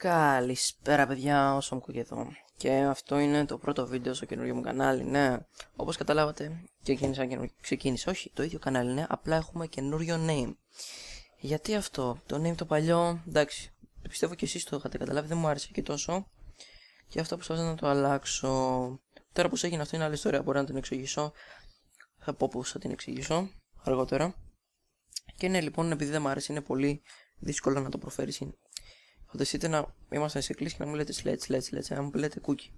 Καλησπέρα παιδιά, όσο μου εδώ. Και αυτό είναι το πρώτο βίντεο στο καινούριο μου κανάλι, ναι. Όπως καταλάβατε, ξεκίνησα, όχι, το ίδιο κανάλι, ναι, απλά έχουμε καινούριο name. Γιατί αυτό, το name το παλιό, εντάξει, πιστεύω και εσείς το είχατε καταλάβει, δεν μου άρεσε και τόσο. Και αυτό προσπαθώ να το αλλάξω. Τώρα πως έγινε αυτό είναι άλλη ιστορία, μπορεί να την εξηγήσω. Θα πω πως θα την εξηγήσω αργότερα. Και ναι, λοιπόν, επειδή δεν μου άρεσε, είναι πολύ δύσκολο να το προφέρεις. Φανταστείτε να είμαστε σε κλίση και να μου λέτε let's, να μου λέτε cookie,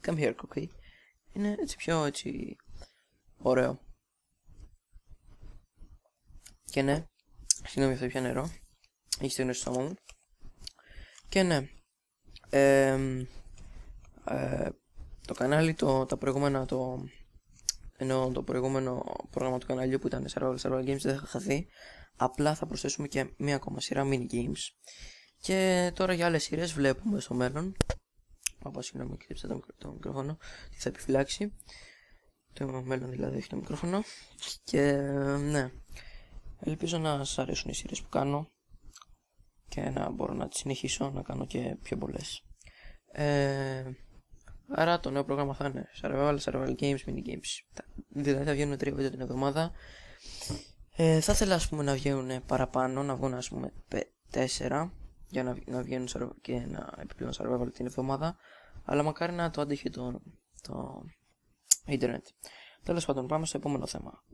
come here cookie. Είναι έτσι πιο έτσι ωραίο. Και ναι, συγγνώμη αυτό πια νερό, έχει στεγνώσει στο στόμα μου. Και ναι, το κανάλι, τα προηγούμενα, ενώ το προηγούμενο πρόγραμμα του καναλιού που ήταν Survival Games δεν θα χαθεί. Απλά θα προσθέσουμε και μία ακόμα σειρά mini games. Και τώρα για άλλες σειρές βλέπουμε στο μέλλον. Συγγνώμη, κλείψα το μικρόφωνο. Τι θα επιφυλάξει. Το μέλλον δηλαδή έχει το μικρόφωνο. Και ναι, ελπίζω να σας αρέσουν οι σειρές που κάνω και να μπορώ να τις συνεχίσω να κάνω και πιο πολλές. Άρα το νέο πρόγραμμα θα είναι Survival Games, Mini Games. Δηλαδή θα βγαίνουν 3 βίντεο την εβδομάδα. Θα ήθελα ας πούμε να βγαίνουν παραπάνω, να βγουν ας πούμε 4 για να βγαίνουν και να επιπλέον survival την εβδομάδα. Αλλά μακάρι να το αντέχει το ίντερνετ. Τέλος πάντων, πάμε στο επόμενο θέμα.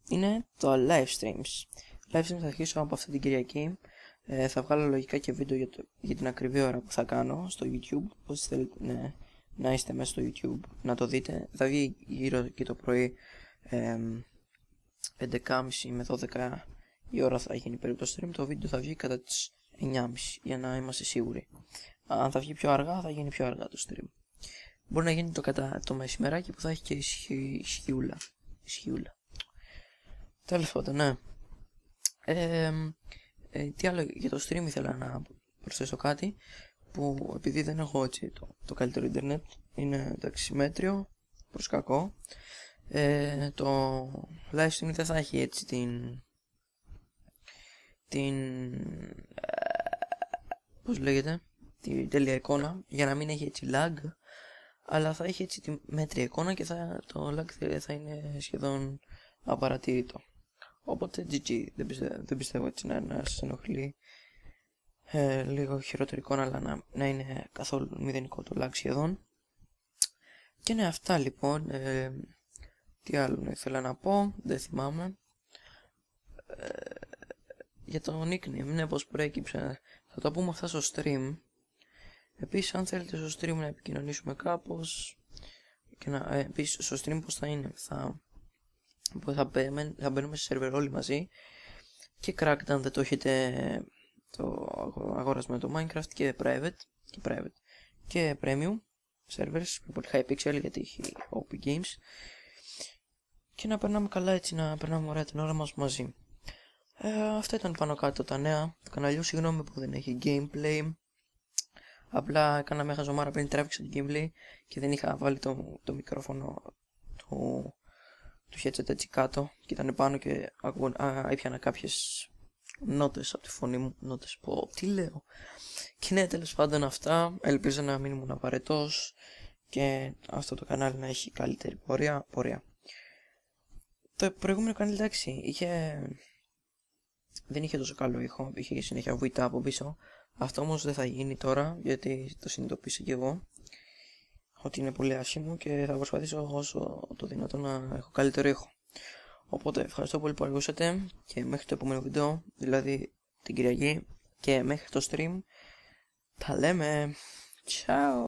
Είναι το live streams. Live streams θα αρχίσω από αυτή την Κυριακή. Θα βγάλω λογικά και βίντεο για την ακριβή ώρα που θα κάνω στο YouTube. Όσοι θέλετε να είστε μέσα στο YouTube να το δείτε. Θα βγει γύρω και το πρωί 11.30 με 12 η ώρα θα γίνει περίπου το stream. Το βίντεο θα βγει κατά τις 9.30 για να είμαστε σίγουροι. Αν θα βγει πιο αργά θα γίνει πιο αργά το stream. Μπορεί να γίνει κατά το μεσημεράκι που θα έχει και ισχύουλα. Τέλος πάντων, ναι. Τι άλλο για το stream ήθελα να προσθέσω κάτι που επειδή δεν έχω έτσι το καλύτερο ίντερνετ, είναι εντάξει μέτριο προς κακό. Το live stream δεν θα έχει έτσι πώς λέγεται, την τέλεια εικόνα, για να μην έχει έτσι lag, αλλά θα έχει έτσι τη μέτρια εικόνα και το lag θα είναι σχεδόν απαρατήρητο. Οπότε GG, δεν πιστεύω έτσι να σας ενοχλεί λίγο χειρότερη εικόνα, αλλά να είναι καθόλου μηδενικό το lag σχεδόν. Και ναι, αυτά λοιπόν. Τι άλλο ήθελα να πω, δεν θυμάμαι. Για το nickname, ναι, πως προέκυψε, θα το πούμε αυτά στο stream. Επίσης, αν θέλετε στο stream να επικοινωνήσουμε κάπως και επίσης στο stream πως θα είναι, θα μπαίνουμε σε σερβερ όλοι μαζί και cracked αν δεν το έχετε το αγόρασμα το Minecraft και private και premium servers με πολύ high pixel γιατί έχει OP games και να περνάμε καλά έτσι, να περνάμε ωραία την ώρα μας μαζί. Αυτά ήταν πάνω κάτω τα νέα του καναλιού. Συγγνώμη που δεν έχει gameplay. Απλά έκανα μια χαζομάρα πριν, τράβηξα το gameplay και δεν είχα βάλει το μικρόφωνο του headset έτσι κάτω και ήταν πάνω και έπιανα κάποιες νότες από τη φωνή μου. Νότες, τι λέω. Και ναι, τέλος πάντων αυτά. Ελπίζω να μην ήμουν απαραίτητος και αυτό το κανάλι να έχει καλύτερη πορεία. Το προηγούμενο κανάλι εντάξει δεν είχε τόσο καλό ήχο, είχε συνέχεια βουητά από πίσω. Αυτό όμως δεν θα γίνει τώρα γιατί το συνειδητοποίησα και εγώ ότι είναι πολύ άσχημο και θα προσπαθήσω όσο το δυνατόν να έχω καλύτερο ήχο. Οπότε ευχαριστώ πολύ που αργούσατε και μέχρι το επόμενο βίντεο, δηλαδή την Κυριακή, και μέχρι το stream τα λέμε. Ciao.